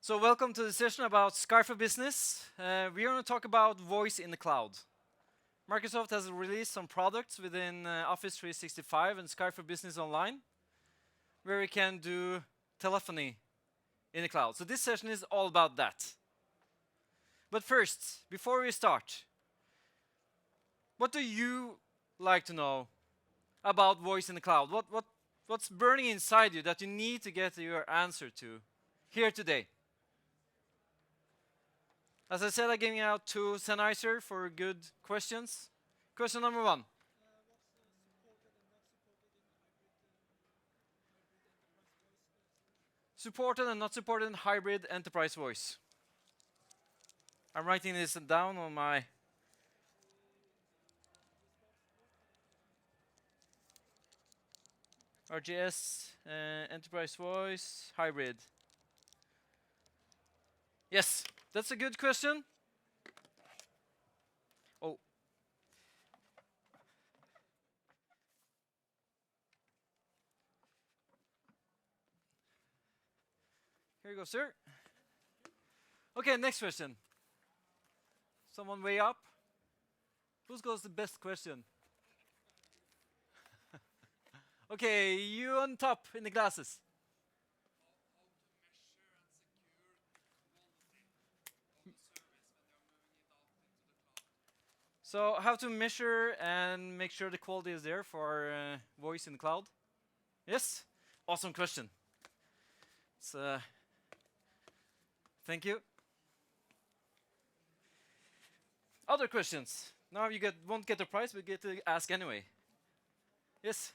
So welcome to the session about Skype for Business. We're going to talk about voice in the cloud. Microsoft has released some products within Office 365 and Skype for Business Online, where we can do telephony in the cloud. So this session is all about that. But first, before we start, what do you like to know about voice in the cloud? What's burning inside you that you need to get your answer to here today? As I said, I'm giving out 2 Sennheiser for good questions. Question number 1. Supported and not supported in hybrid enterprise voice. I'm writing this down on my RGS enterprise voice hybrid. Yes, that's a good question. Oh. Here you go, sir. Okay, next question. Someone way up? Who's got the best question? Okay, you on top in the glasses. So how to measure and make sure the quality is there for voice in the cloud? Yes? Awesome question. Thank you. Other questions? Now you won't get the prize, but get to ask anyway. Yes?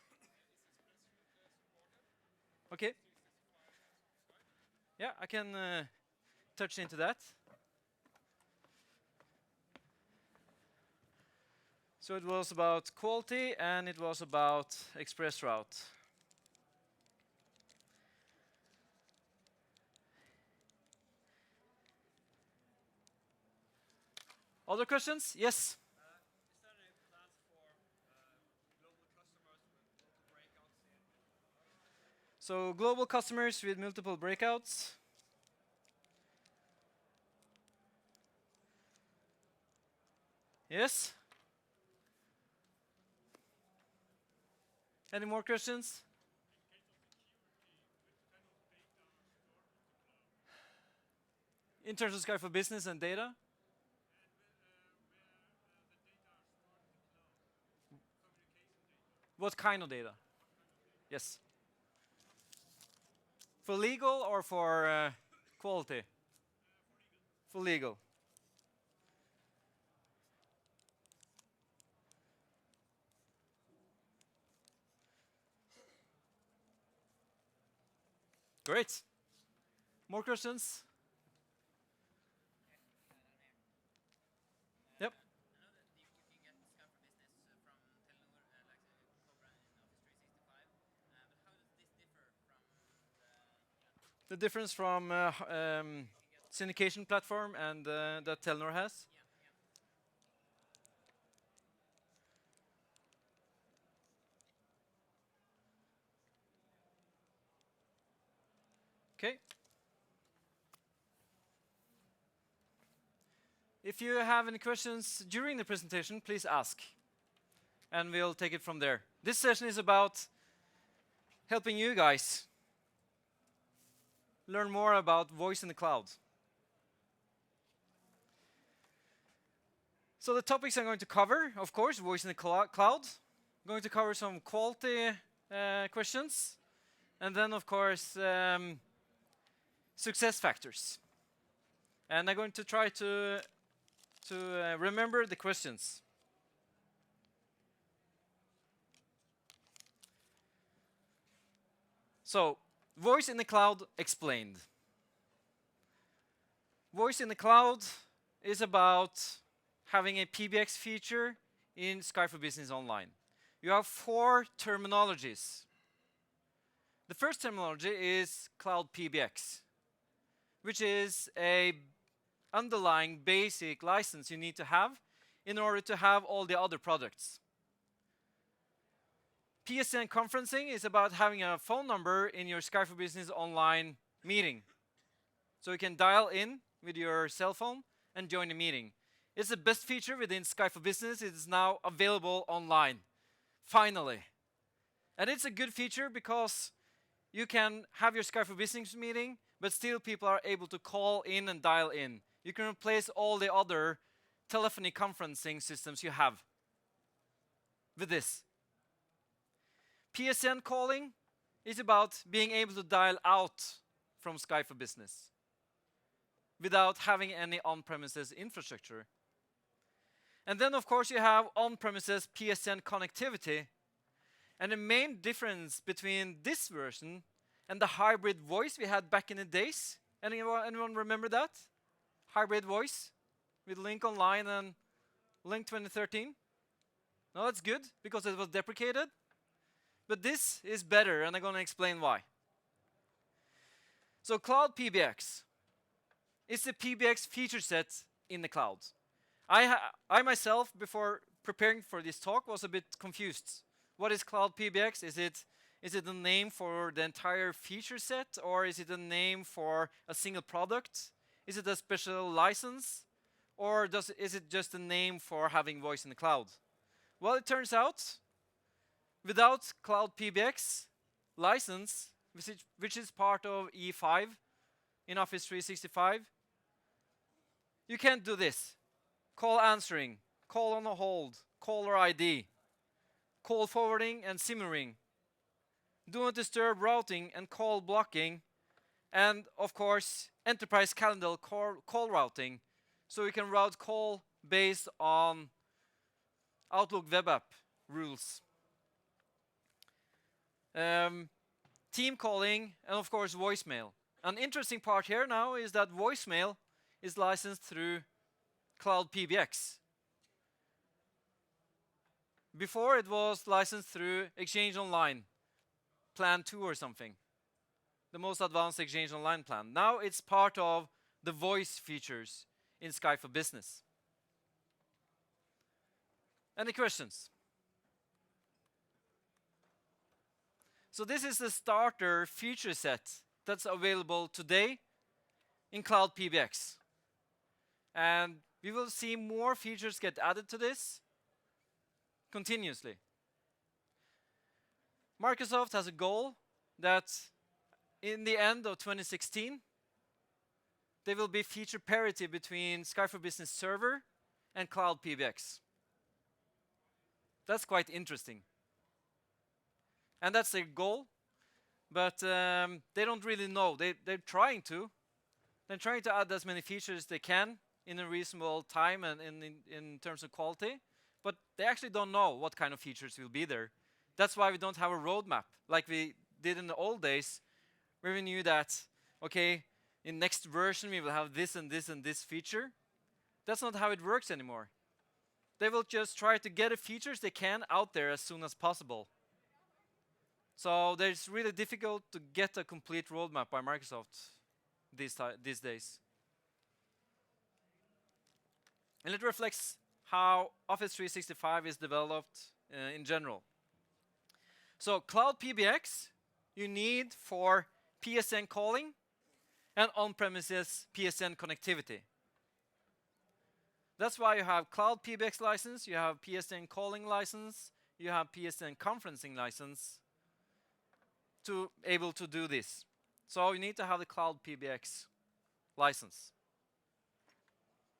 Okay. Yeah, I can touch into that. So it was about quality and it was about ExpressRoute. Other questions? Yes? Is there any plans for global customers with multiple breakouts in? So global customers with multiple breakouts. Yes? Any more questions? In terms of Skype for Business and data? What kind of data? Yes. For legal or for quality? For legal. Great. More questions? Yep. I know that you can get Skype for Business from Telenor, like Cobra in Office 365. But how does this differ from The difference from syndication platform and that Telenor has? Okay. If you have any questions during the presentation, please ask. And we'll take it from there. This session is about helping you guys learn more about voice in the cloud. So the topics I'm going to cover, of course, voice in the cloud. I'm going to cover some quality questions. And then, of course, success factors. And I'm going to try to remember the questions. So, voice in the cloud explained. Voice in the cloud is about having a PBX feature in Skype for Business Online. You have 4 terminologies. The first terminology is Cloud PBX, which is a underlying basic license you need to have in order to have all the other products. PSTN conferencing is about having a phone number in your Skype for Business Online meeting. So you can dial in with your cell phone and join the meeting. It's the best feature within Skype for Business. It is now available online, finally. And it's a good feature because you can have your Skype for Business meeting, but still people are able to call in and dial in. You can replace all the other telephony conferencing systems you have with this. PSTN calling is about being able to dial out from Skype for Business without having any on-premises infrastructure. And then, of course, you have on-premises PSTN connectivity. And the main difference between this version and the hybrid voice we had back in the days, anyone remember that? Hybrid voice with Link Online and Link 2013? No, that's good because it was deprecated. But this is better, and I'm going to explain why. So Cloud PBX is the PBX feature set in the cloud. I myself, before preparing for this talk, was a bit confused. What is Cloud PBX? Is it a name for the entire feature set, or is it a name for a single product? Is it a special license, or is it just a name for having voice in the cloud? Well, it turns out, without Cloud PBX license, which is part of E5 in Office 365, you can't do this. Call answering, call on a hold, caller ID, call forwarding and simmering, do not disturb routing and call blocking, and of course enterprise calendar call routing, so you can route call based on Outlook web app rules. Team calling, and of course voicemail. An interesting part here now is that voicemail is licensed through Cloud PBX. Before it was licensed through Exchange Online, Plan 2 or something. The most advanced Exchange Online plan. Now it's part of the voice features in Skype for Business. Any questions? So this is the starter feature set that's available today in Cloud PBX. And we will see more features get added to this continuously. Microsoft has a goal that in the end of 2016, there will be feature parity between Skype for Business Server and Cloud PBX. That's quite interesting. And that's their goal, but they don't really know. They're trying to. They're trying to add as many features as they can in a reasonable time and in terms of quality, but they actually don't know what kind of features will be there. That's why we don't have a roadmap like we did in the old days, where we knew that, okay, in next version we will have this and this and this feature. That's not how it works anymore. They will just try to get the features they can out there as soon as possible. So it's really difficult to get a complete roadmap by Microsoft these days. And it reflects how Office 365 is developed in general. So Cloud PBX you need for PSTN calling and on-premises PSTN connectivity. That's why you have Cloud PBX license, you have PSTN calling license, you have PSTN conferencing license to able to do this. So you need to have the Cloud PBX license.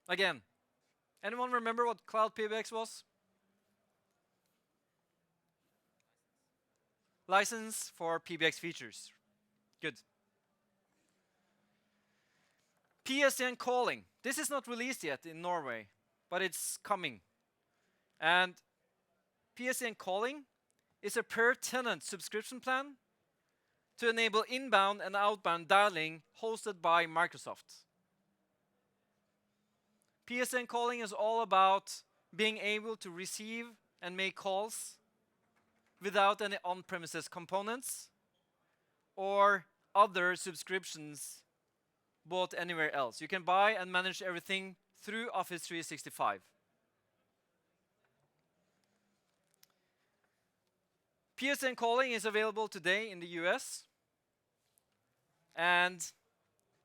Again, anyone remember what Cloud PBX was? License for PBX features. Good. PSTN calling. This is not released yet in Norway, but it's coming. And PSTN calling is a per tenant subscription plan to enable inbound and outbound dialing hosted by Microsoft. PSTN calling is all about being able to receive and make calls without any on-premises components or other subscriptions bought anywhere else. You can buy and manage everything through Office 365. PSTN calling is available today in the US, and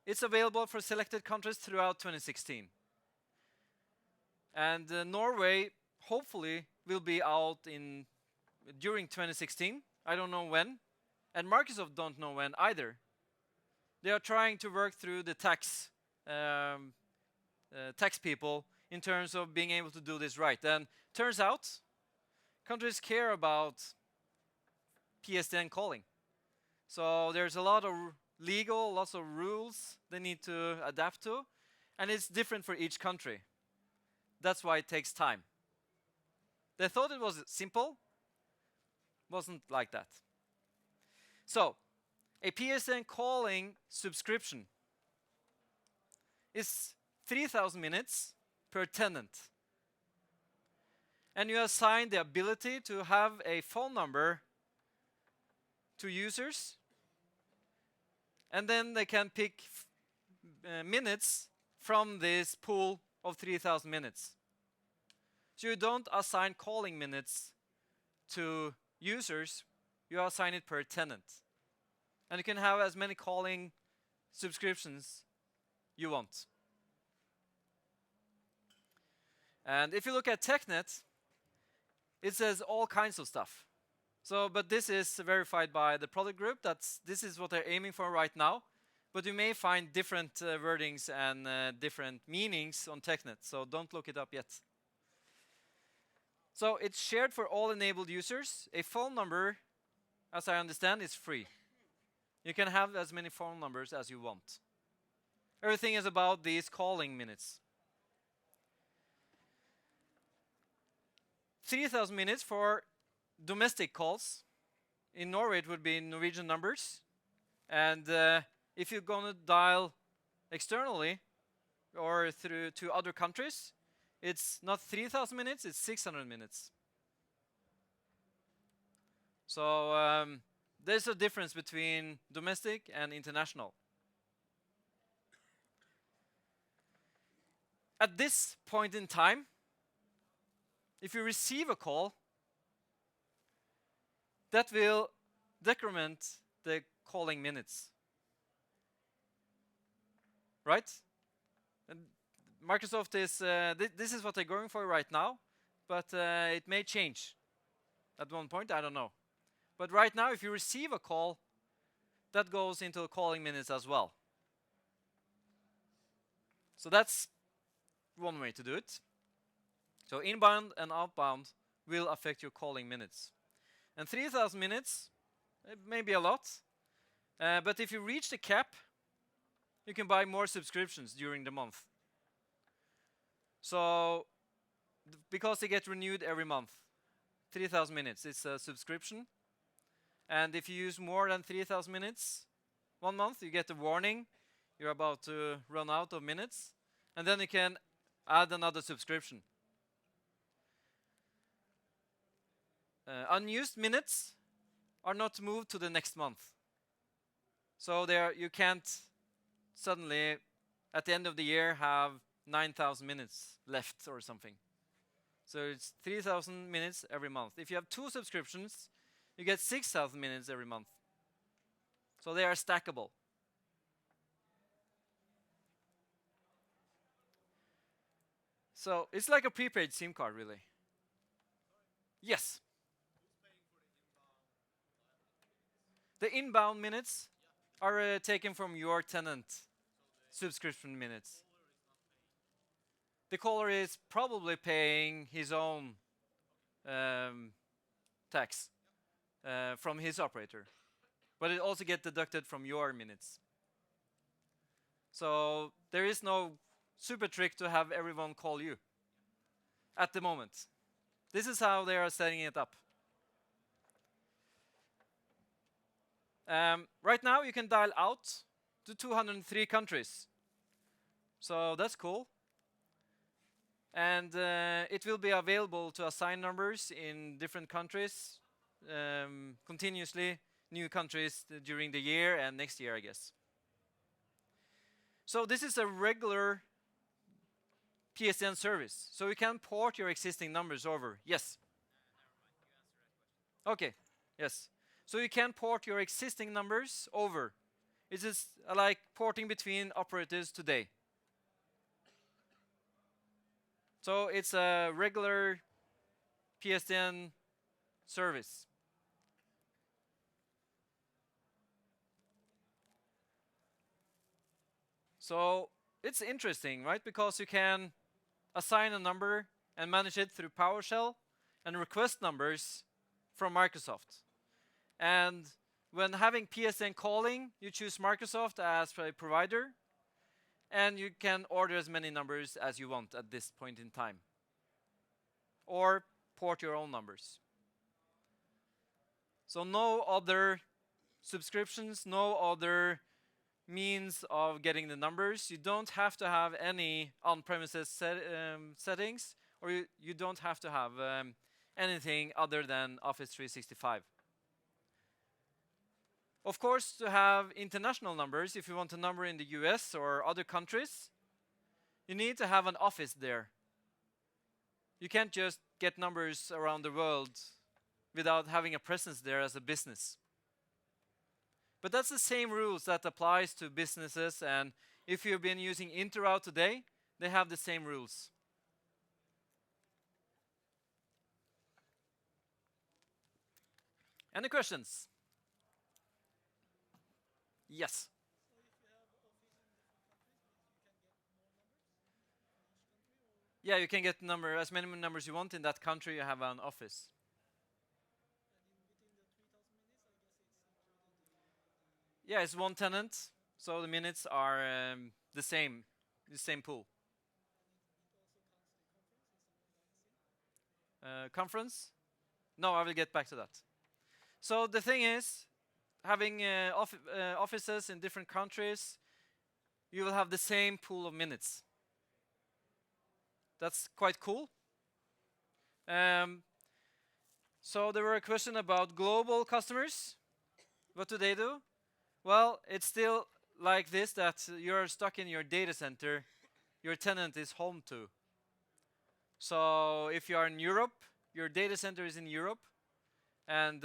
It's available for selected countries throughout 2016. And Norway, hopefully, will be out during 2016. I don't know when. And Microsoft don't know when either. They are trying to work through the tax people in terms of being able to do this right. And turns out, countries care about PSTN calling. So there's a lot of lots of rules they need to adapt to, and it's different for each country. That's why it takes time. They thought it was simple. Wasn't like that. So, a PSTN calling subscription is 3,000 minutes per tenant. And you assign the ability to have a phone number to users, and then they can pick minutes from this pool of 3,000 minutes. So you don't assign calling minutes to users, you assign it per tenant. And you can have as many calling subscriptions you want. And if you look at TechNet, it says all kinds of stuff. So, but this is verified by the product group. This is what they're aiming for right now. But you may find different wordings and different meanings on TechNet. So don't look it up yet. So it's shared for all enabled users. A phone number, as I understand, is free. You can have as many phone numbers as you want. Everything is about these calling minutes. 3,000 minutes for domestic calls. In Norway, it would be Norwegian numbers. And if you're going to dial externally or through to other countries, it's not 3,000 minutes, it's 600 minutes. So there's a difference between domestic and international. At this point in time, if you receive a call, that will decrement the calling minutes. Right? And Microsoft is, this is what they're going for right now, but it may change at one point, I don't know. But right now, if you receive a call, that goes into calling minutes as well. So that's one way to do it. So inbound and outbound will affect your calling minutes. And 3,000 minutes, it may be a lot. But if you reach the cap, you can buy more subscriptions during the month. So, because they get renewed every month, 3,000 minutes, it's a subscription. And if you use more than 3,000 minutes, 1 month, you get a warning. You're about to run out of minutes. And then you can add another subscription. Unused minutes are not moved to the next month. So you can't suddenly, at the end of the year, have 9,000 minutes left or something. So it's 3,000 minutes every month. If you have 2 subscriptions, you get 6,000 minutes every month. So they are stackable. So it's like a prepaid SIM card, really. Yes. The inbound minutes are taken from your tenant subscription minutes. The caller is probably paying his own tax from his operator. But it also gets deducted from your minutes. So there is no super trick to have everyone call you at the moment. This is how they are setting it up. Right now, you can dial out to 203 countries. So that's cool. And it will be available to assign numbers in different countries, continuously, new countries during the year and next year, I guess. So this is a regular PSTN service. So you can port your existing numbers over. Yes? Never mind, you answered that question. Okay, yes. So you can port your existing numbers over It's just like porting between operators today. So it's a regular PSTN service. So it's interesting, right? Because you can assign a number and manage it through PowerShell and request numbers from Microsoft. And when having PSTN calling, you choose Microsoft as a provider, and you can order as many numbers as you want at this point in time. Or port your own numbers. So no other subscriptions, no other means of getting the numbers. You don't have to have any on-premises settings, or you don't have to have anything other than Office 365. Of course, to have international numbers, if you want a number in the US or other countries, you need to have an office there. You can't just get numbers around the world without having a presence there as a business. But that's the same rules that applies to businesses, and if you've been using Interroute today, they have the same rules. Any questions? Yes. Yeah, you can get as many numbers you want in that country. You have an office. Yeah, it's one tenant, so the minutes are the same pool. Conference? No, I will get back to that. So the thing is, having offices in different countries, you will have the same pool of minutes. That's quite cool. So there were a question about global customers. What do they do? Well, it's still like this, that you're stuck in your data center your tenant is home to. So if you are in Europe, your data center is in Europe. And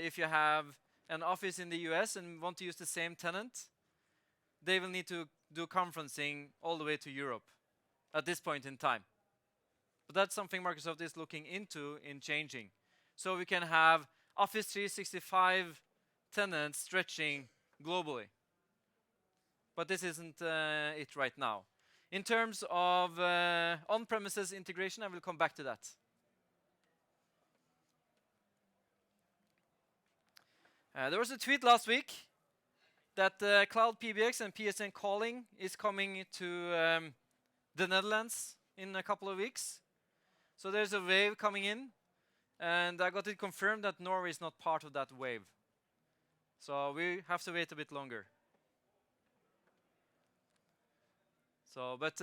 if you have an office in the US and want to use the same tenant, they will need to do conferencing all the way to Europe at this point in time. But that's something Microsoft is looking into in changing. So we can have Office 365 tenants stretching globally. But this isn't it right now. In terms of on-premises integration, I will come back to that. There was a tweet last week that Cloud PBX and PSTN calling is coming to the Netherlands in a couple of weeks. So there's a wave coming in, and I got it confirmed that Norway is not part of that wave. So we have to wait a bit longer. So, but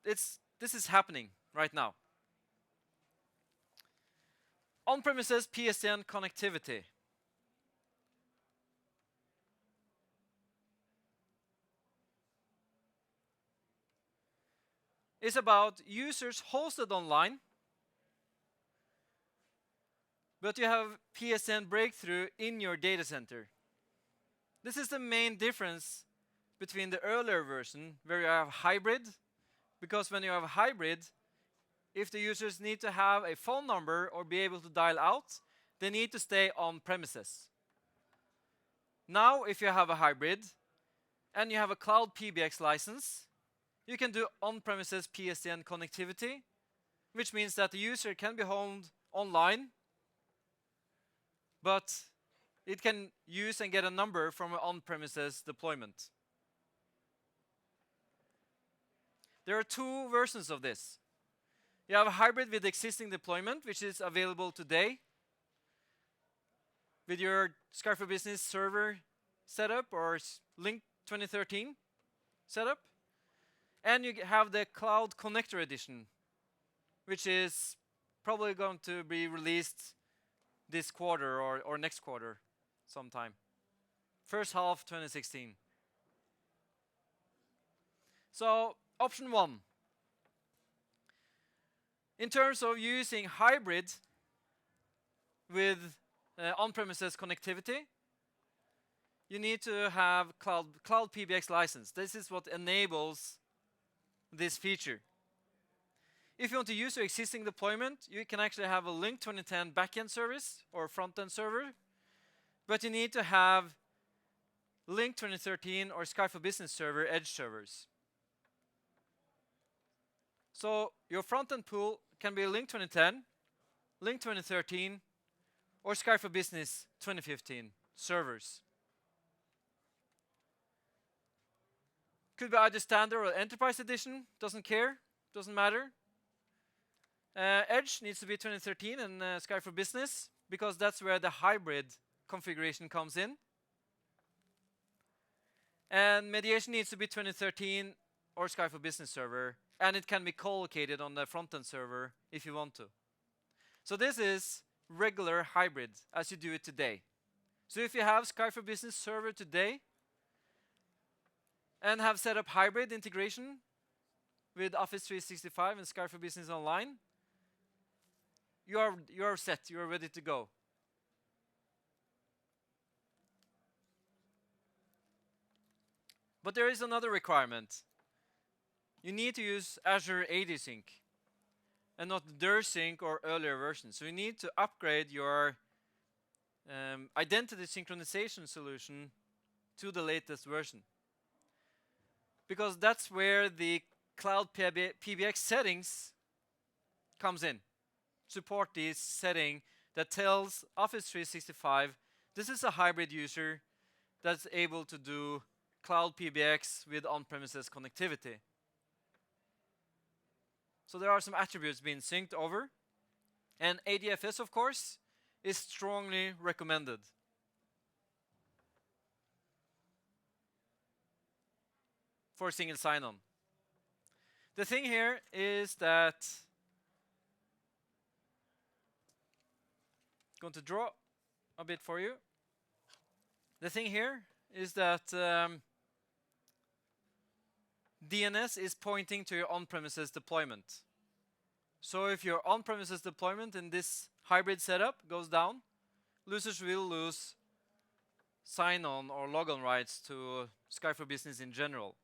this is happening right now. On-premises PSTN connectivity. Is about users hosted online, but you have PSTN breakthrough in your data center. This is the main difference between the earlier version, where you have hybrid, because when you have hybrid, if the users need to have a phone number or be able to dial out, they need to stay on premises. Now, if you have a hybrid and you have a Cloud PBX license, you can do on-premises PSTN connectivity, which means that the user can be homed online, but it can use and get a number from an on-premises deployment. There are two versions of this. You have a hybrid with existing deployment, which is available today with your Skype for Business server setup or Link 2013 setup. And you have the Cloud Connector Edition, which is probably going to be released this quarter or next quarter sometime. First half 2016. So, option 1. In terms of using hybrid with on-premises connectivity, you need to have Cloud PBX license. This is what enables this feature. If you want to use your existing deployment, you can actually have a Link 2010 backend service or front-end server, but you need to have Link 2013 or Skype for Business server edge servers. So your front-end pool can be Link 2010, Link 2013, or Skype for Business 2015 servers. Could be either standard or enterprise edition, doesn't care, doesn't matter. Edge needs to be 2013 and Skype for Business, because that's where the hybrid configuration comes in. And mediation needs to be 2013 or Skype for Business server, and it can be co-located on the front-end server if you want to. So this is regular hybrid as you do it today. So if you have Skype for Business server today and have set up hybrid integration with Office 365 and Skype for Business Online, you are set, you are ready to go. But there is another requirement. You need to use Azure AD Sync and not DirSync or earlier versions. So you need to upgrade your identity synchronization solution to the latest version, because that's where the Cloud PBX settings comes in. Support this setting that tells Office 365 this is a hybrid user that's able to do Cloud PBX with on-premises connectivity. So there are some attributes being synced over, and ADFS, of course, is strongly recommended. For single sign-on. The thing here is that I'm going to draw a bit for you. The thing here is that DNS is pointing to your on-premises deployment. So if your on-premises deployment in this hybrid setup goes down, users will lose sign-on or log-on rights to Skype for Business in general.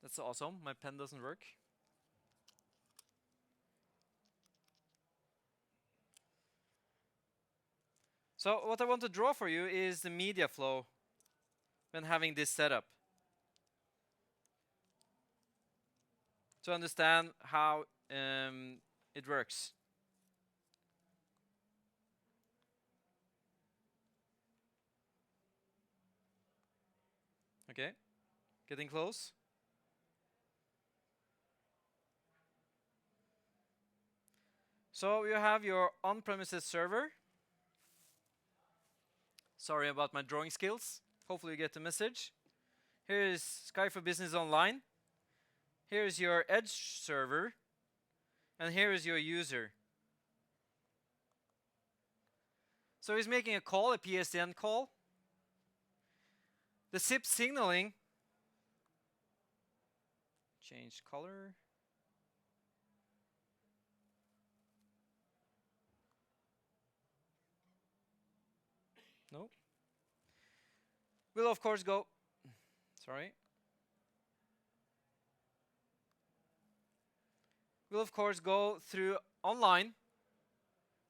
That's awesome. My pen doesn't work. So what I want to draw for you is the media flow when having this setup, to understand how it works. Okay, getting close. So you have your on-premises server. Sorry about my drawing skills. Hopefully you get the message. Here is Skype for Business Online. Here is your edge server. And here is your user. So he's making a call, a PSTN call. The SIP signaling. Change color. No. Will of course go. Sorry. Will of course go through online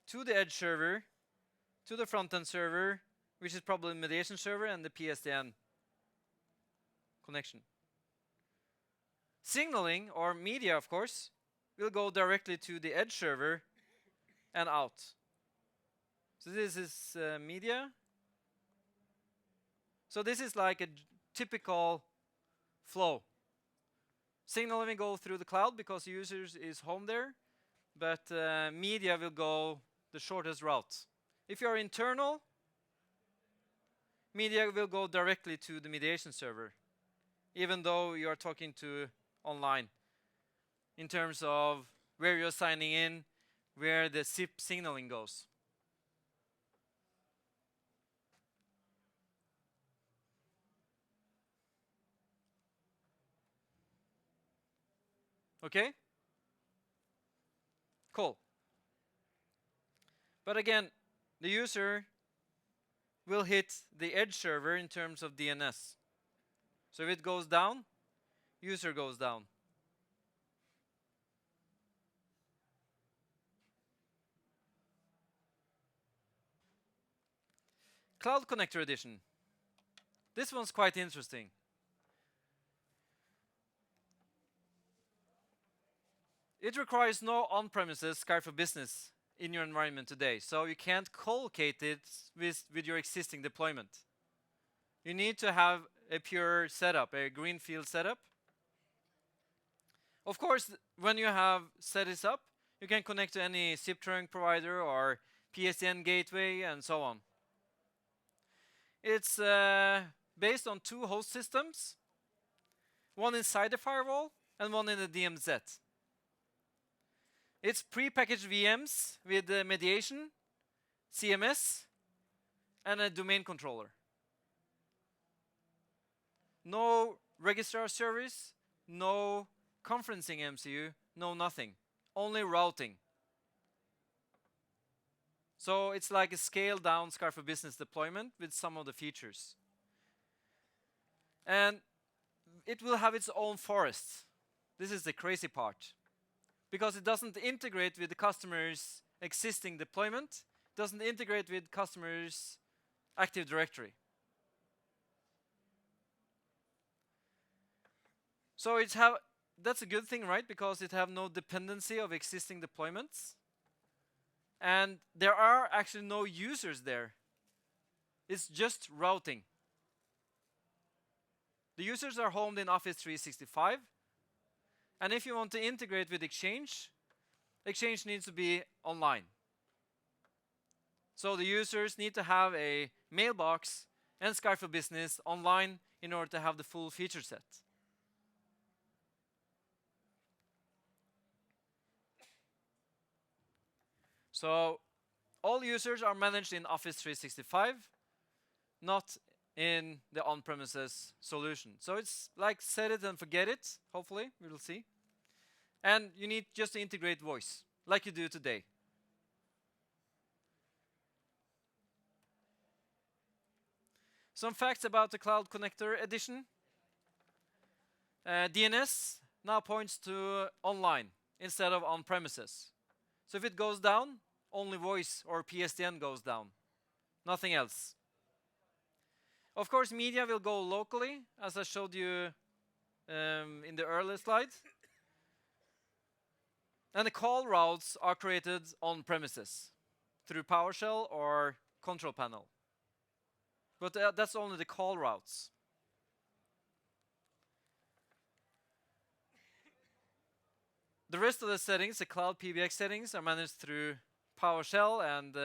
to the edge server, to the front-end server, which is probably the mediation server, and the PSTN connection. Signaling, or media of course, will go directly to the edge server and out. So this is media. So this is like a typical flow. Signaling will go through the cloud because users is home there, but media will go the shortest route. If you're internal, media will go directly to the mediation server, even though you are talking to online, in terms of where you're signing in, where the SIP signaling goes. Okay? Cool. But again, the user will hit the edge server in terms of DNS. So if it goes down, user goes down. Cloud Connector Edition. This one's quite interesting. It requires no on-premises Skype for Business in your environment today, so you can't co-locate it with your existing deployment. You need to have a pure setup, a greenfield setup. Of course, when you have set this up, you can connect to any SIP trunk provider or PSTN gateway and so on. It's based on 2 host systems, one inside the firewall and one in the DMZ. It's pre-packaged VMs with mediation, CMS, and a domain controller. No registrar service, no conferencing MCU, no nothing. Only routing. So it's like a scaled down Skype for Business deployment with some of the features. And it will have its own forest. This is the crazy part. Because it doesn't integrate with the customer's existing deployment, doesn't integrate with customer's Active Directory. So that's a good thing, right? Because it have no dependency of existing deployments. And there are actually no users there. It's just routing. The users are homed in Office 365. And if you want to integrate with Exchange, Exchange needs to be online. So the users need to have a mailbox and Skype for Business online in order to have the full feature set. So all users are managed in Office 365, not in the on-premises solution. So it's like set it and forget it, hopefully, we will see. And you need just to integrate voice, like you do today. Some facts about the Cloud Connector Edition. DNS now points to online instead of on-premises. So if it goes down, only voice or PSTN goes down, nothing else. Of course, media will go locally, as I showed you in the earlier slide. And the call routes are created on premises through PowerShell or control panel. But that's only the call routes. The rest of the settings, the Cloud PBX settings, are managed through PowerShell and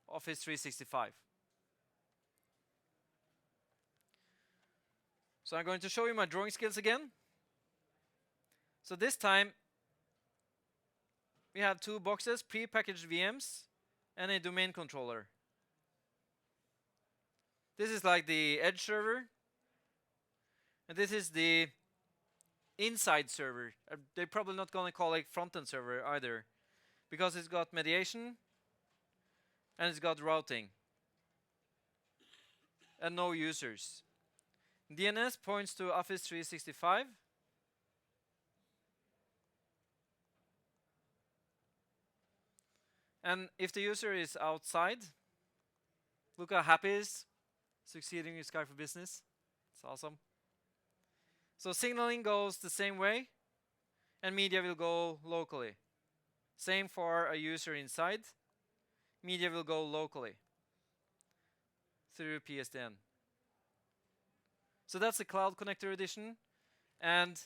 Office 365. So I'm going to show you my drawing skills again. So this time, we have 2 boxes, pre-packaged VMs, and a domain controller. This is like the edge server, and this is the inside server. They're probably not going to call it front-end server either, because it's got mediation, and it's got routing, and no users. DNS points to Office 365. And if the user is outside, look how happy he is, succeeding in Skype for Business. It's awesome. So signaling goes the same way, and media will go locally. Same for a user inside. Media will go locally through PSTN. So that's the Cloud Connector Edition, and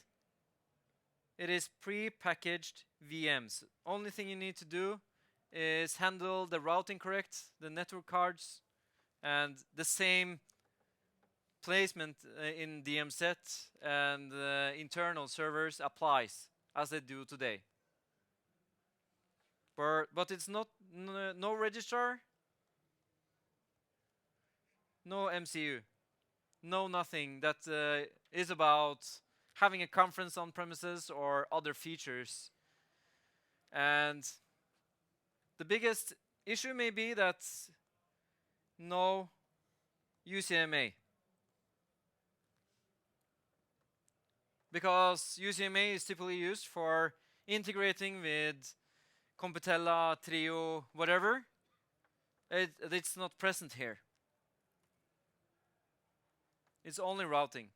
it is pre-packaged VMs. Only thing you need to do is handle the routing correct, the network cards, and the same placement in DMZ and internal servers applies as they do today. But it's not no registrar, no MCU, no nothing that is about having a conference on premises or other features. And the biggest issue may be that no UCMA. Because UCMA is typically used for integrating with Competella, Trio, whatever. It's not present here. It's only routing.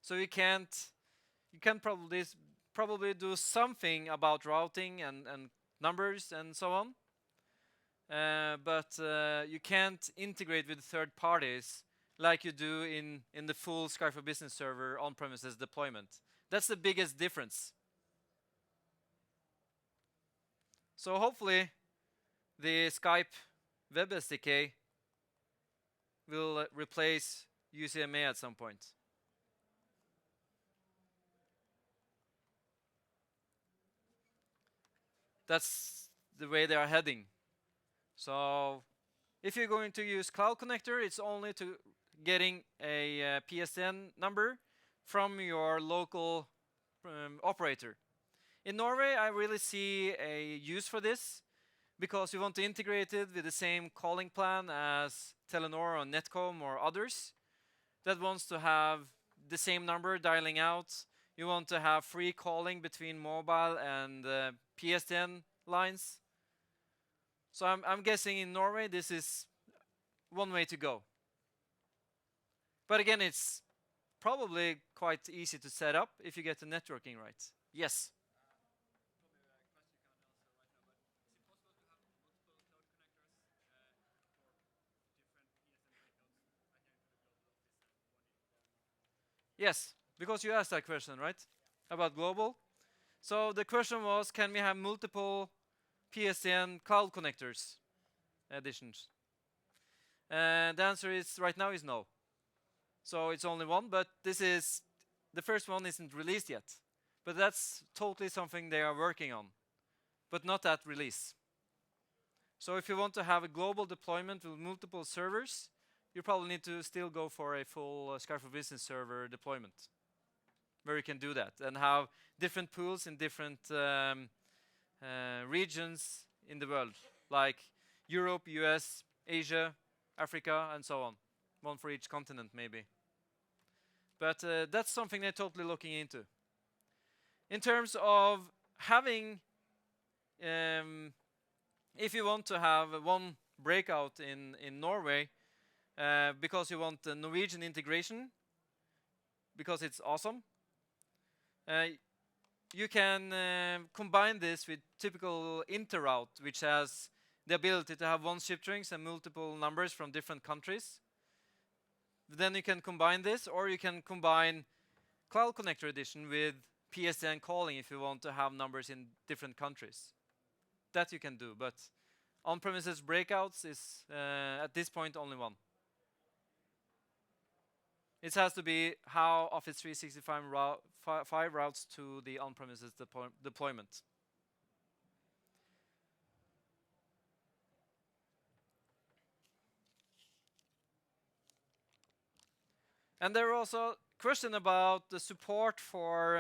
So you can probably do something about routing and numbers and so on. But you can't integrate with third parties like you do in the full Skype for Business server on-premises deployment. That's the biggest difference. So hopefully the Skype Web SDK will replace UCMA at some point. That's the way they are heading. So if you're going to use Cloud Connector, it's only to getting a PSTN number from your local operator. In Norway, I really see a use for this because you want to integrate it with the same calling plan as Telenor or Netcom or others that wants to have the same number dialing out. You want to have free calling between mobile and PSTN lines. So I'm guessing in Norway this is one way to go. But again, it's probably quite easy to set up if you get the networking right. Yes? Yes, because you asked that question, right? About global. So the question was, can we have multiple PSTN cloud connectors additions? And the answer is right now is no. So it's only one, but the first one isn't released yet. But that's totally something they are working on, but not at release. So if you want to have a global deployment with multiple servers, you probably need to still go for a full Skype for Business server deployment, where you can do that and have different pools in different regions in the world, like Europe, US, Asia, Africa, and so on. One for each continent, maybe. But that's something they're totally looking into. In terms of having, if you want to have one breakout in Norway, because you want the Norwegian integration, because it's awesome, you can combine this with typical interroute, which has the ability to have one ship strings and multiple numbers from different countries. Then you can combine this, or you can combine Cloud Connector Edition with PSTN calling if you want to have numbers in different countries. That you can do, but on-premises breakouts is at this point only one. It has to be how Office 365 routes to the on-premises deployment. And there are also questions about the support for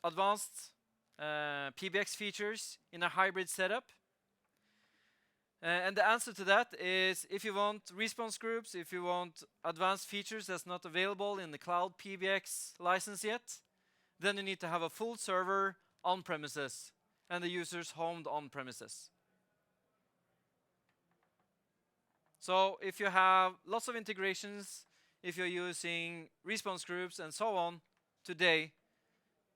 advanced PBX features in a hybrid setup. And the answer to that is if you want response groups, if you want advanced features that's not available in the Cloud PBX license yet, then you need to have a full server on premises and the users homed on premises. So if you have lots of integrations, if you're using response groups and so on today,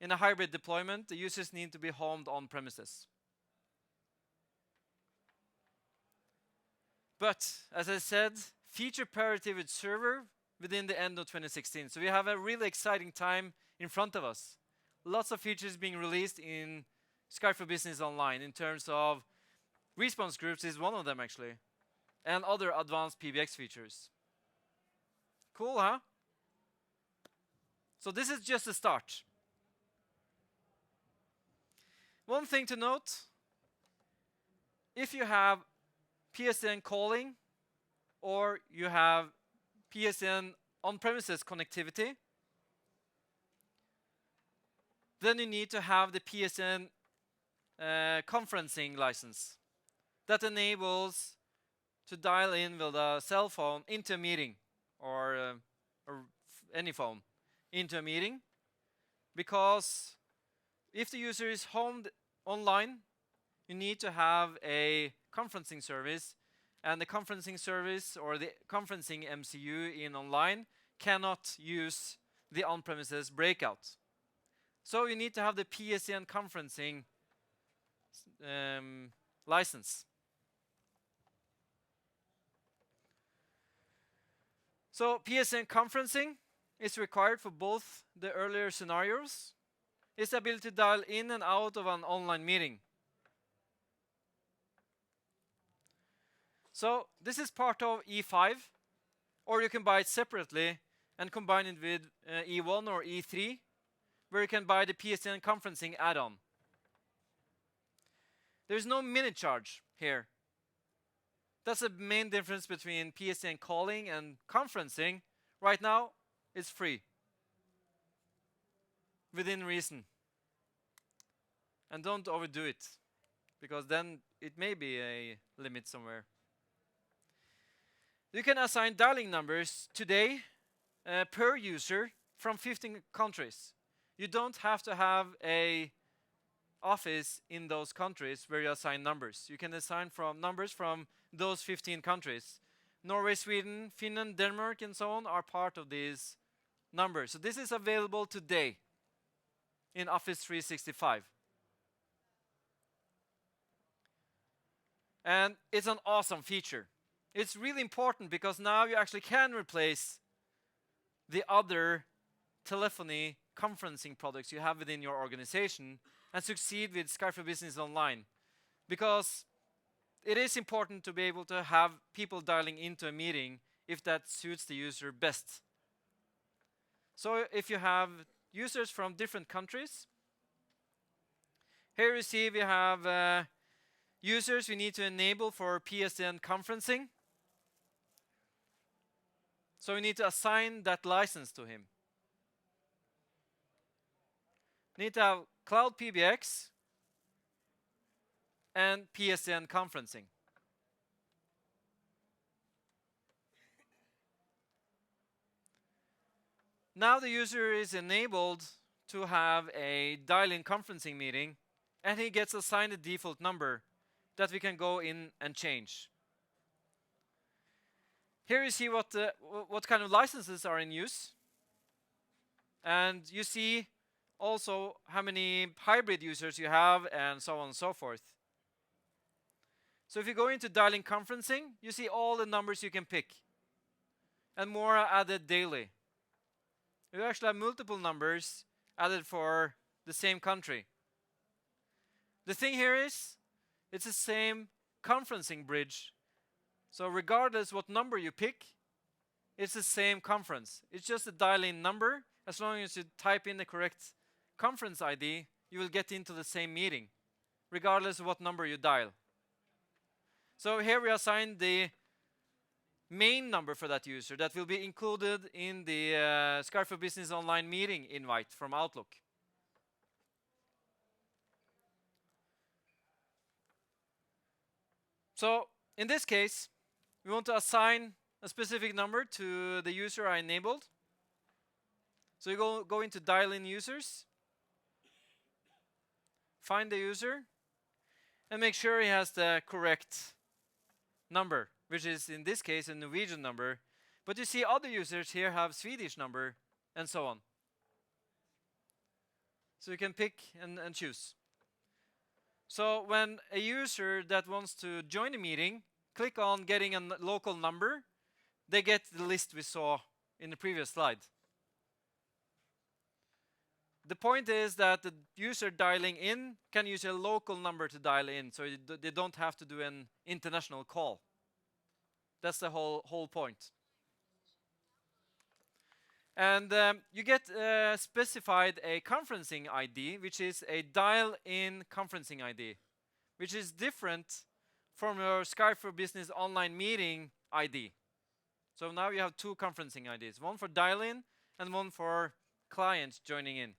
in a hybrid deployment, the users need to be homed on premises. But, as I said, feature parity with server within the end of 2016. So we have a really exciting time in front of us. Lots of features being released in Skype for Business Online in terms of response groups is one of them actually, and other advanced PBX features. Cool, huh? So this is just a start. One thing to note, if you have PSTN calling or you have PSTN on-premises connectivity, then you need to have the PSTN conferencing license that enables to dial in with a cell phone into a meeting or any phone into a meeting, because if the user is homed online, you need to have a conferencing service, and the conferencing service or the conferencing MCU in online cannot use the on-premises breakout. So you need to have the PSTN conferencing license. So PSTN conferencing is required for both the earlier scenarios. It's the ability to dial in and out of an online meeting. So this is part of E5, or you can buy it separately and combine it with E1 or E3, where you can buy the PSTN conferencing add-on. There's no minute charge here. That's the main difference between PSTN calling and conferencing. Right now, it's free, within reason. And don't overdo it, because then it may be a limit somewhere. You can assign dialing numbers today per user from 15 countries. You don't have to have a office in those countries where you assign numbers. You can assign numbers from those 15 countries. Norway, Sweden, Finland, Denmark, and so on are part of these numbers. So this is available today in Office 365. And it's an awesome feature. It's really important because now you actually can replace the other telephony conferencing products you have within your organization and succeed with Skype for Business Online. Because it is important to be able to have people dialing into a meeting if that suits the user best. So if you have users from different countries, here you see we have users we need to enable for PSTN conferencing. So we need to assign that license to him. Need to have Cloud PBX and PSTN conferencing. Now the user is enabled to have a dial-in conferencing meeting, and he gets assigned a default number that we can go in and change. Here you see what kind of licenses are in use, and you see also how many hybrid users you have, and so on and so forth. So if you go into dial-in conferencing, you see all the numbers you can pick, and more are added daily. You actually have multiple numbers added for the same country. The thing here is, it's the same conferencing bridge. So regardless what number you pick, it's the same conference. It's just a dial-in number. As long as you type in the correct conference ID, you will get into the same meeting, regardless of what number you dial. So here we assign the main number for that user that will be included in the Skype for Business Online meeting invite from Outlook. So in this case, we want to assign a specific number to the user I enabled. So you go into dial-in users, find the user, and make sure he has the correct number, which is in this case a Norwegian number. But you see other users here have Swedish number and so on. So you can pick and choose. So when a user that wants to join a meeting, click on getting a local number, they get the list we saw in the previous slide. The point is that the user dialing in can use a local number to dial in, so they don't have to do an international call. That's the whole point. And you get specified a conferencing ID, which is a dial-in conferencing ID, which is different from your Skype for Business online meeting ID. So now you have two conferencing IDs, one for dial-in and one for clients joining in.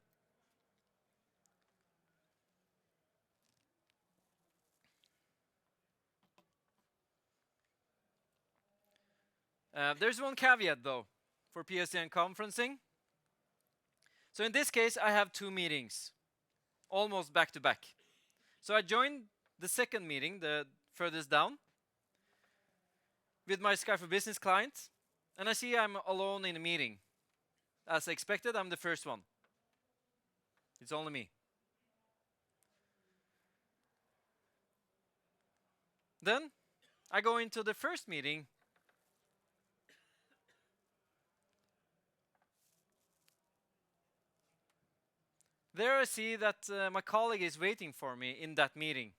There's one caveat though for PSTN conferencing. So in this case, I have 2 meetings, almost back to back. So I joined the second meeting, the furthest down, with my Skype for Business client, and I see I'm alone in a meeting. As expected, I'm the first one. It's only me. Then I go into the first meeting. There I see that my colleague is waiting for me in that meeting,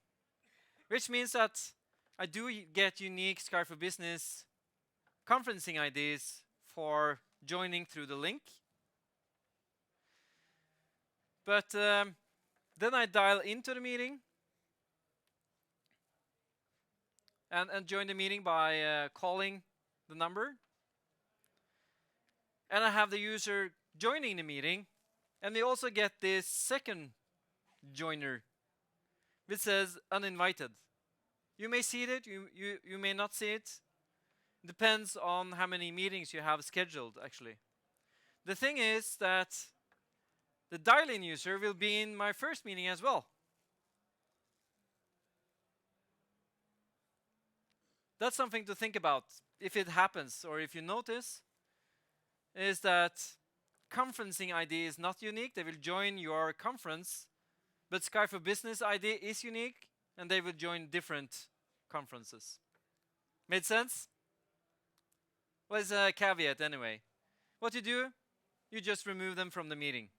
which means that I do get unique Skype for Business conferencing IDs for joining through the link. But then I dial into the meeting and join the meeting by calling the number. And I have the user joining the meeting, and we also get this second joiner which says uninvited. You may see it, you may not see it. Depends on how many meetings you have scheduled, actually. The thing is that the dial-in user will be in my first meeting as well. That's something to think about if it happens, or if you notice, is that conferencing ID is not unique. They will join your conference, but Skype for Business ID is unique, and they will join different conferences. Made sense? Well, it's a caveat anyway. What you do, you just remove them from the meeting.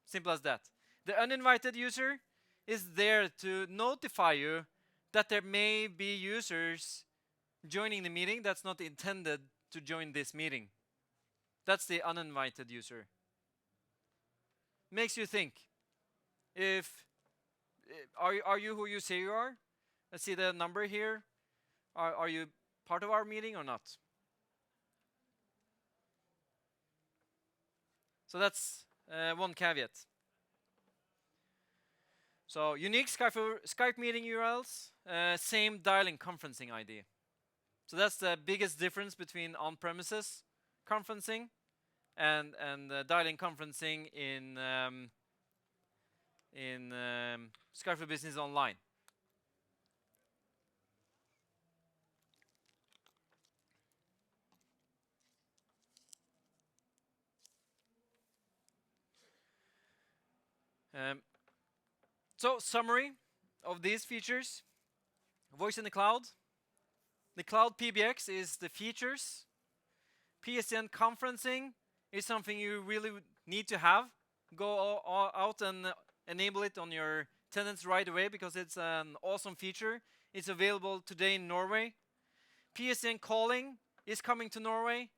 Simple as that. The uninvited user is there to notify you that there may be users joining the meeting that's not intended to join this meeting. That's the uninvited user. Makes you think. Are you who you say you are? I see the number here. Are you part of our meeting or not? So that's one caveat. So unique Skype meeting URLs, same dialing conferencing ID. So that's the biggest difference between on-premises conferencing and dialing conferencing in Skype for Business Online. So summary of these features: voice in the cloud. The Cloud PBX is the features. PSTN conferencing is something you really need to have. Go out and enable it on your tenants right away because it's an awesome feature. It's available today in Norway. PSTN calling is coming to Norway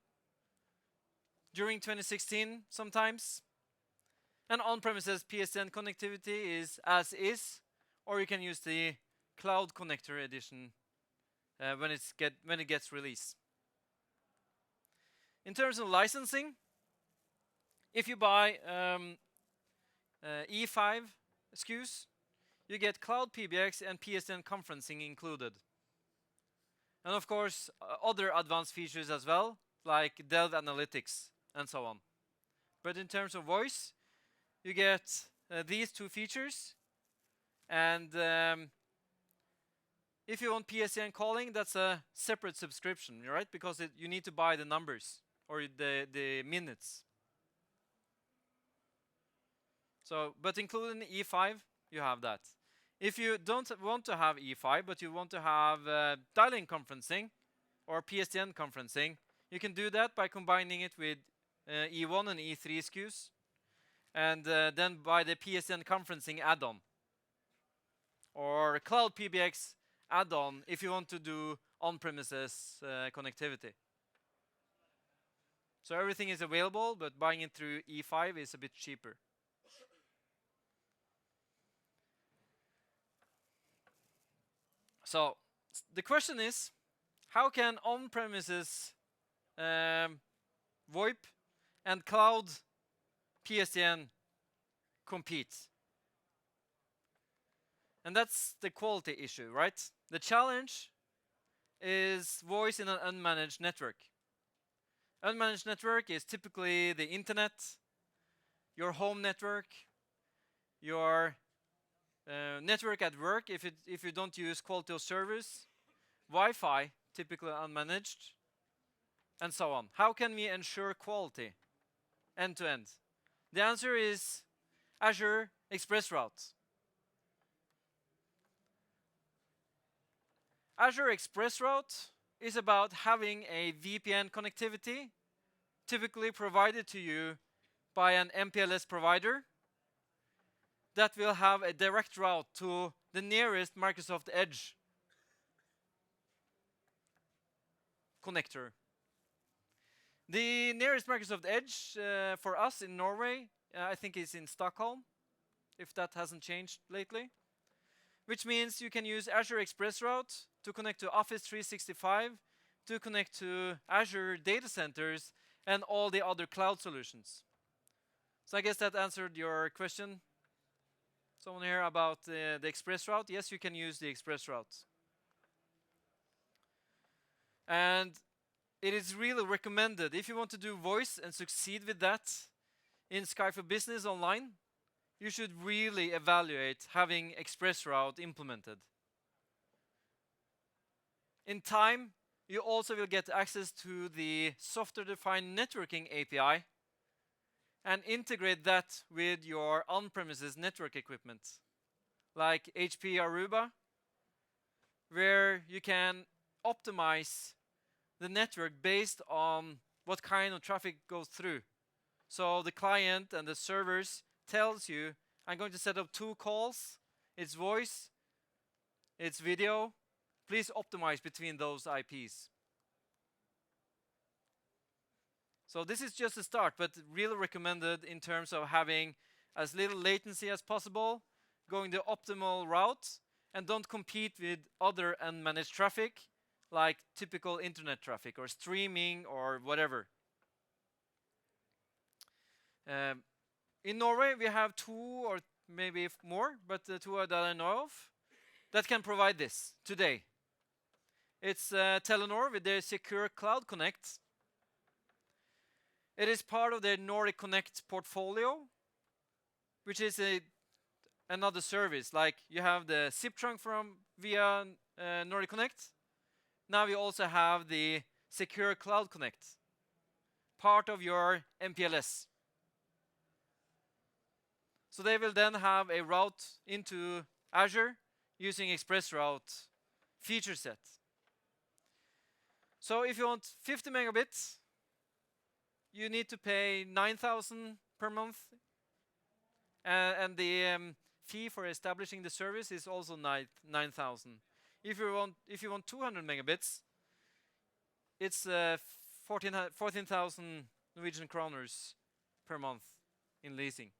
during 2016 sometimes. And on-premises PSTN connectivity is as is, or you can use the Cloud Connector edition when it gets released. In terms of licensing, if you buy E5 SKUs, you get Cloud PBX and PSTN conferencing included. And of course, other advanced features as well, like Delve Analytics and so on. But in terms of voice, you get these 2 features, and if you want PSTN calling, that's a separate subscription, right? Because you need to buy the numbers or the minutes. So, but including E5, you have that. If you don't want to have E5, but you want to have dialing conferencing or PSTN conferencing, you can do that by combining it with E1 and E3 SKUs, and then buy the PSTN conferencing add-on or Cloud PBX add-on if you want to do on-premises connectivity. So everything is available, but buying it through E5 is a bit cheaper. So the question is, how can on-premises VoIP and cloud PSTN compete? And that's the quality issue, right? The challenge is voice in an unmanaged network. Unmanaged network is typically the internet, your home network, your network at work if you don't use quality of service, Wi-Fi, typically unmanaged, and so on. How can we ensure quality end to end? The answer is Azure ExpressRoute. Azure ExpressRoute is about having a VPN connectivity typically provided to you by an MPLS provider that will have a direct route to the nearest Microsoft Edge connector. The nearest Microsoft Edge for us in Norway, I think is in Stockholm, if that hasn't changed lately. Which means you can use Azure ExpressRoute to connect to Office 365, to connect to Azure data centers, and all the other cloud solutions. So I guess that answered your question. Someone here about the ExpressRoute. Yes, you can use the ExpressRoute. And it is really recommended, if you want to do voice and succeed with that in Skype for Business Online, you should really evaluate having ExpressRoute implemented. In time, you also will get access to the software-defined networking API and integrate that with your on-premises network equipment, like HP Aruba, where you can optimize the network based on what kind of traffic goes through. So the client and the servers tells you, I'm going to set up 2 calls, it's voice, it's video, please optimize between those IPs. So this is just a start, but really recommended in terms of having as little latency as possible, going the optimal route, and don't compete with other unmanaged traffic, like typical internet traffic or streaming or whatever. In Norway, we have 2 or maybe more, but 2 that I know of, that can provide this today. It's Telenor with their Secure Cloud Connect. It is part of their Nordic Connect portfolio, which is another service. Like you have the zip trunk from via Nordic Connect. Now we also have the Secure Cloud Connect, part of your MPLS. So they will then have a route into Azure using ExpressRoute feature set. So if you want 50 megabits, you need to pay 9,000 per month, and the fee for establishing the service is also 9,000. If you want 200 megabits, it's 14,000 Norwegian kroners per month in leasing.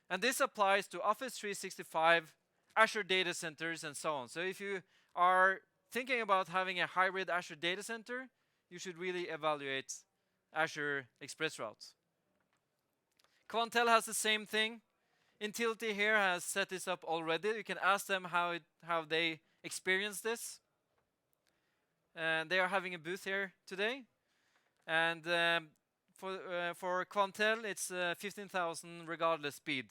And this applies to Office 365, Azure data centers, and so on. So if you are thinking about having a hybrid Azure data center, you should really evaluate Azure ExpressRoute. Quantel has the same thing. Intility here has set this up already. You can ask them how they experience this. And they are having a booth here today. And for Quantel, it's 15,000 regardless speed.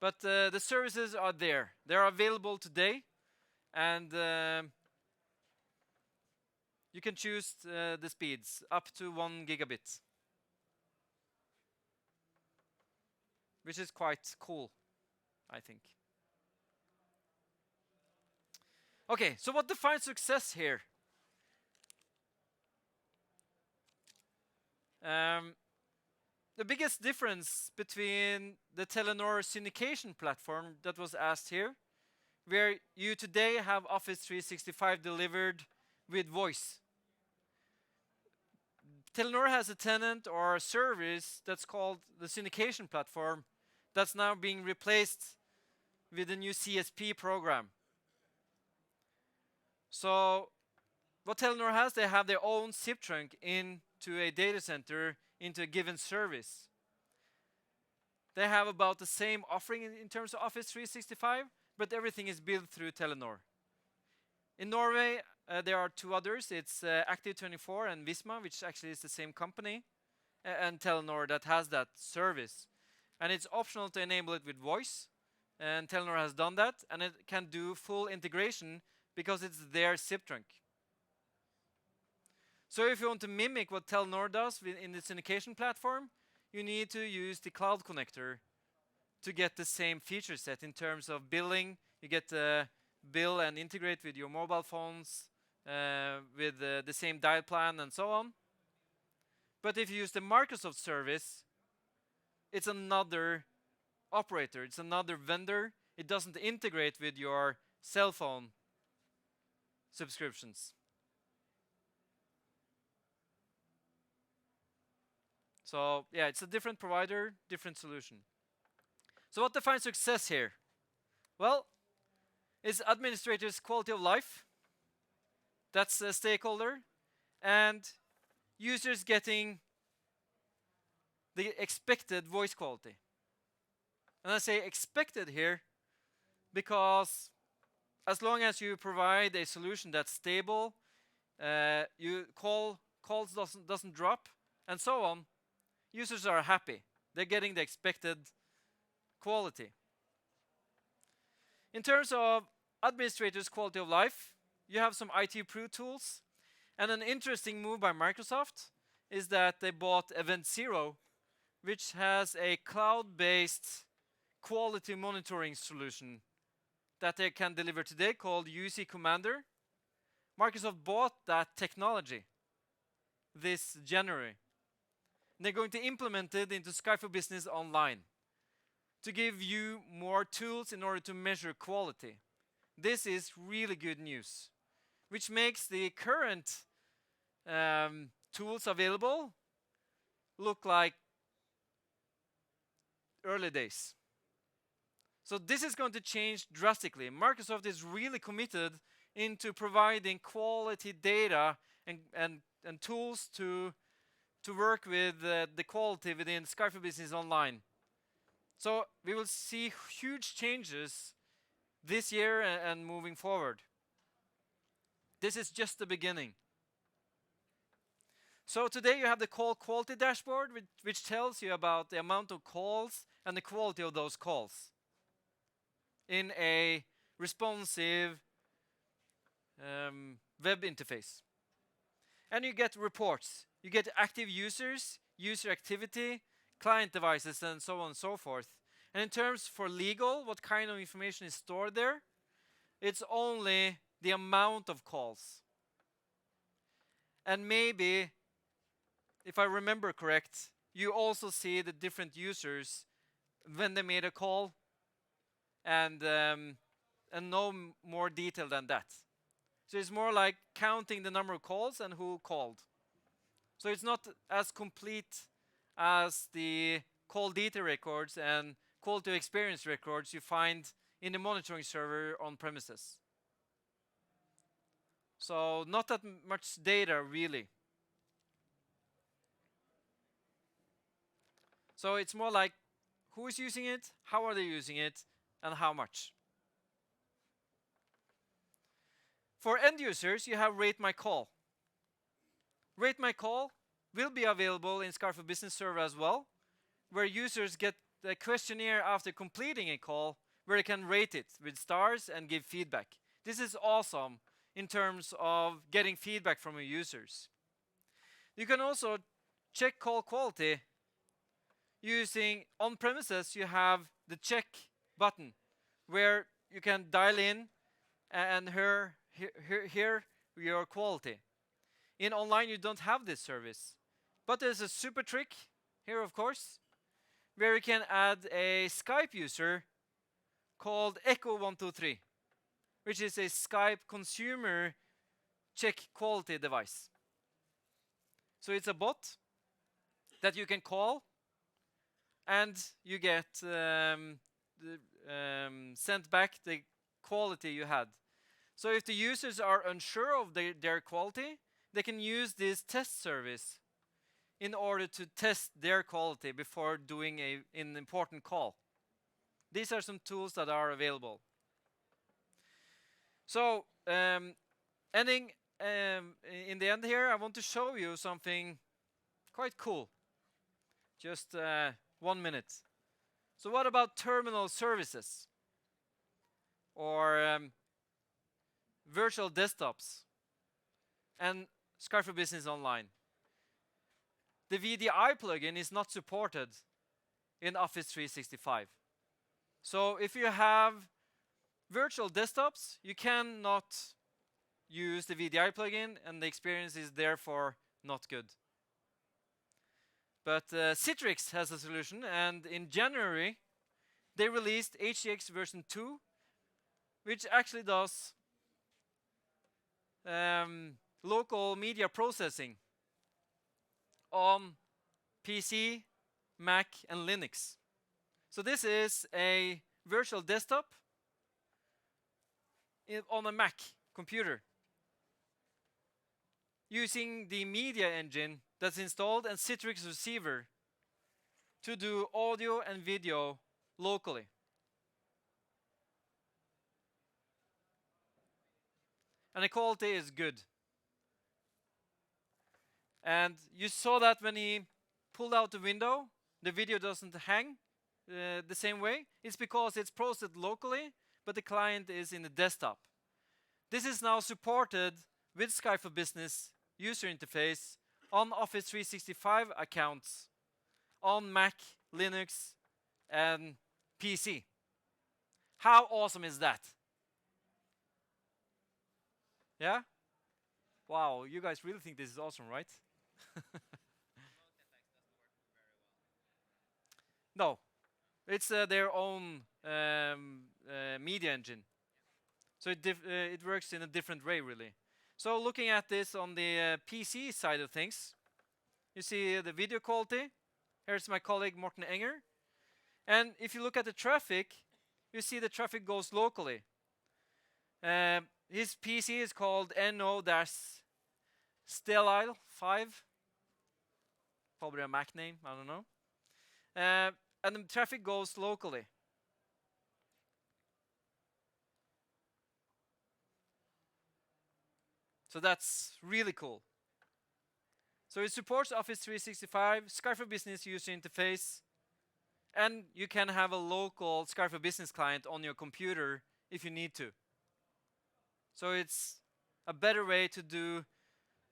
But the services are there. They are available today. And you can choose the speeds up to 1 gigabit, which is quite cool, I think. Okay, so what defines success here? The biggest difference between the Telenor syndication platform that was asked here, where you today have Office 365 delivered with voice. Telenor has a tenant or a service that's called the syndication platform that's now being replaced with a new CSP program. So what Telenor has, they have their own zip trunk into a data center, into a given service. They have about the same offering in terms of Office 365, but everything is built through Telenor. In Norway, there are two others. It's Active24 and Visma, which actually is the same company, and Telenor that has that service. And it's optional to enable it with voice, and Telenor has done that, and it can do full integration because it's their SIP trunk. So if you want to mimic what Telenor does in the syndication platform, you need to use the cloud connector to get the same feature set in terms of billing. You get the bill and integrate with your mobile phones, with the same dial plan and so on. But if you use the Microsoft service, it's another operator, it's another vendor. It doesn't integrate with your cell phone subscriptions. So yeah, it's a different provider, different solution. So what defines success here? Well, it's administrators' quality of life. That's a stakeholder. And users getting the expected voice quality. And I say expected here because as long as you provide a solution that's stable, calls doesn't drop, and so on, users are happy. They're getting the expected quality. In terms of administrators' quality of life, you have some IT Pro tools. And an interesting move by Microsoft is that they bought Event Zero, which has a cloud-based quality monitoring solution that they can deliver today called UC Commander. Microsoft bought that technology this January. And they're going to implement it into Skype for Business Online to give you more tools in order to measure quality. This is really good news, which makes the current tools available look like early days. So this is going to change drastically. Microsoft is really committed into providing quality data and tools to work with the quality within Skype for Business Online. So we will see huge changes this year and moving forward. This is just the beginning. So today you have the call quality dashboard, which tells you about the amount of calls and the quality of those calls in a responsive web interface. And you get reports. You get active users, user activity, client devices, and so on and so forth. And in terms for legal, what kind of information is stored there? It's only the amount of calls. And maybe, if I remember correct, you also see the different users when they made a call, and no more detail than that. So it's more like counting the number of calls and who called. So it's not as complete as the call data records and quality of experience records you find in the monitoring server on premises. So not that much data really. So it's more like who is using it, how are they using it, and how much. For end users, you have Rate My Call. Rate My Call will be available in Skype for Business Server as well, where users get the questionnaire after completing a call, where they can rate it with stars and give feedback. This is awesome in terms of getting feedback from your users. You can also check call quality using on premises. You have the check button where you can dial in and hear your quality. In online, you don't have this service. But there's a super trick here, of course, where you can add a Skype user called Echo123, which is a Skype consumer check quality device. So it's a bot that you can call, and you get sent back the quality you had. So if the users are unsure of their quality, they can use this test service in order to test their quality before doing an important call. These are some tools that are available. So ending in the end here, I want to show you something quite cool. Just 1 minute. So what about terminal services? Or virtual desktops and Skype for Business Online? The VDI plugin is not supported in Office 365. So if you have virtual desktops, you cannot use the VDI plugin, and the experience is therefore not good. But Citrix has a solution, and in January, they released HDX version 2, which actually does local media processing on PC, Mac, and Linux. So this is a virtual desktop on a Mac computer using the media engine that's installed and Citrix receiver to do audio and video locally. And the quality is good. And you saw that when he pulled out the window, the video doesn't hang the same way. It's because it's processed locally, but the client is in the desktop. This is now supported with Skype for Business user interface on Office 365 accounts on Mac, Linux, and PC. How awesome is that? Yeah? Wow, you guys really think this is awesome, right? No, it's their own media engine. So it works in a different way, really. So looking at this on the PC side of things, you see the video quality. Here's my colleague Morten Enger. And if you look at the traffic, you see the traffic goes locally. His PC is called NO-Stellile 5. Probably a Mac name, I don't know. And the traffic goes locally. So that's really cool. So it supports Office 365, Skype for Business user interface, and you can have a local Skype for Business client on your computer if you need to. So it's a better way to do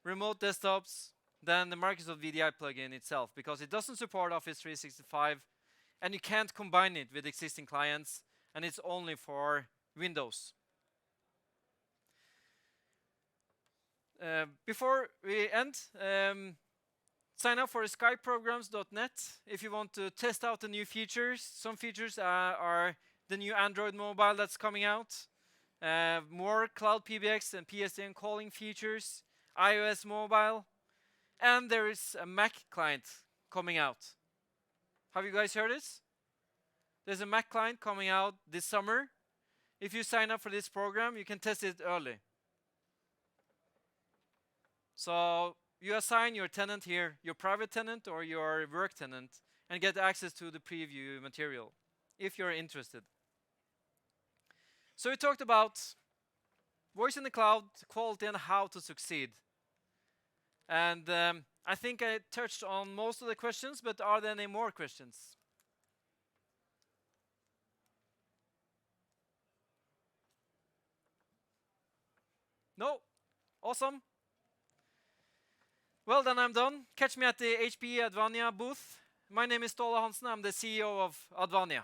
remote desktops than the Microsoft VDI plugin itself, because it doesn't support Office 365 and you can't combine it with existing clients, and it's only for Windows. Before we end, sign up for skypeprograms.net if you want to test out the new features. Some features are the new Android mobile that's coming out, more Cloud PBX and PSTN calling features, iOS mobile, and there is a Mac client coming out. Have you guys heard this? There's a Mac client coming out this summer. If you sign up for this program, you can test it early. So you assign your tenant here, your private tenant or your work tenant, and get access to the preview material if you're interested. So we talked about voice in the cloud, quality, and how to succeed. And I think I touched on most of the questions, but are there any more questions? No? Awesome. Well, then I'm done. Catch me at the HP Advania booth. My name is Ståle Hansen. I'm the CEO of Advania.